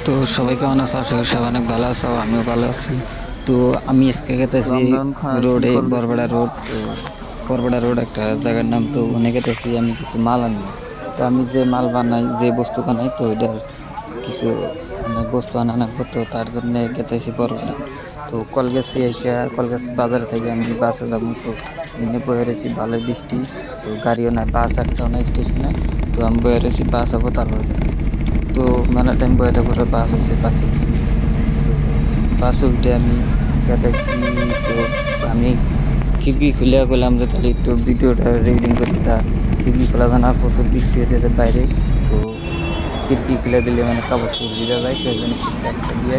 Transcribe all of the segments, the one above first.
তো সবাই কেমন আছো? আশা করি সবাই অনেক ভালো আছো, আমিও ভালো আছি। তো আমি আজকে গেতেছি রোডে, বরবড়া রোড। তো বরবড়া রোড একটা জায়গার নাম। তো ওখানে গেতেছি আমি কিছু মাল আনবো। তো আমি যে মাল বানাই, যে বস্তু বানাই, তো ওইটার কিছু মানে বস্তু আনা লাগবো। তো তার জন্য গেতেছি বরবড়া। তো কলগেছি এসে কলগেছি বাজার থেকে আমি বাসে যাবো। তো এনে বয়ে রয়েছি, ভালোই বৃষ্টি, তো গাড়িও নাই, বাস একটাও নাই স্টেশনে। তো আমি বয়ে রয়েছি, বাস হবো তারপরে যাবো। তো মেলা টাইম বয়ে থাকার বাস আছে, বাসে উঠছি। তো বাসে উঠে আমি গেতেছি। তো আমি খিড়কি খুলে গেলাম যে তাহলে একটু ভিডিওটা রেকর্ডিং করি। তা খিড়কি খোলা জানা, প্রচুর বৃষ্টি হইতেছে বাইরে। তো খিড়কি খুলে দিলে মানে কাপড় চোপড় ভিজা যায়, সেই জন্য খিড়কি একটা দিয়ে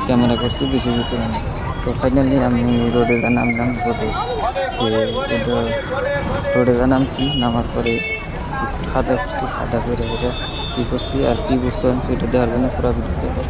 ক্যামেরা করছি, বেশি যেতে মানে। তো ফাইনালি আমি রোডে যা নামলাম। রোডে যা নামছি, নামার পরে কিছু খাতা করছি, খাতা করে এটা কী করছি আর কী বুঝতে পারছি ওইটা দেওয়ার জন্য পুরো ভিডিও দেখো।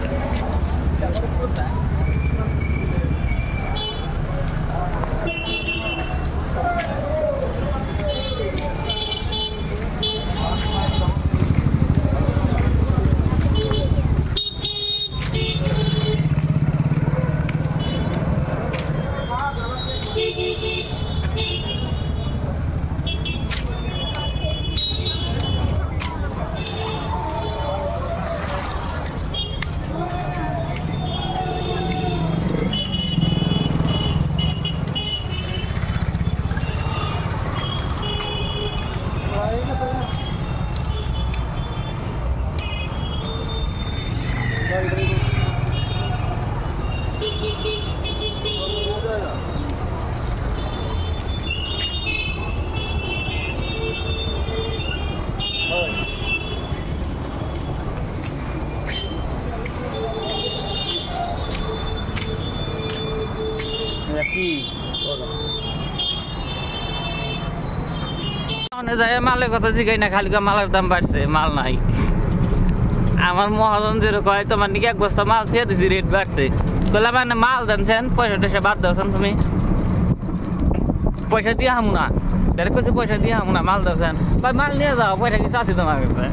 মালের কথা জিগাই না, খালি মালের দাম বাড়ছে, মাল নাই। আমার মহাজন যেরকম কয় তোমার নাকি এক বস্তা মাল খেয়ে দিছি, রেট বাড়ছে। কইলাম মানে মাল জানছেন, পয়সা টয়সা বাদ দাওছেন, তুমি পয়সা দিয়ে হামু না, ডাইরেক্ট কইছি পয়সা দিয়ে হামু না, মাল দাওছেন। ভাই মাল নিয়ে যাও, পয়সা কিছু আছে তোমার কাছে?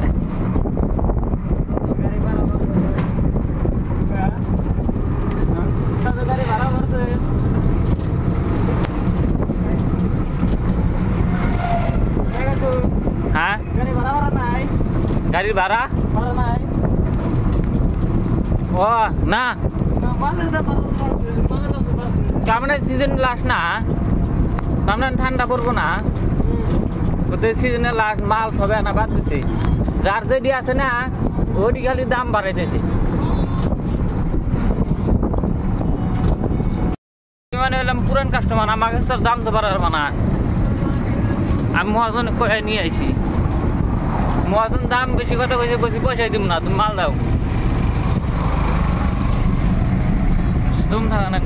হ্যাঁ, গাড়ির ভাড়া ও না, সামনে সিজন লাস্ট না, সামনে ঠান্ডা পড়বো না, ওদের সিজনের লাস্ট মাল সবে আনা বাদ দিছে। যার যেটি আছে না ওটি খালি দাম বাড়াইতেছে। মানে হলাম পুরান কাস্টমার, আমার কাছে তার দাম তো বাড়ার মানা। আমি মহাজন নিয়ে আইছি, মহাজন দাম বেশি কথা কইছে, বেশি পয়সাই দিব না, তুমি মাল দাও। তুমি থাকা না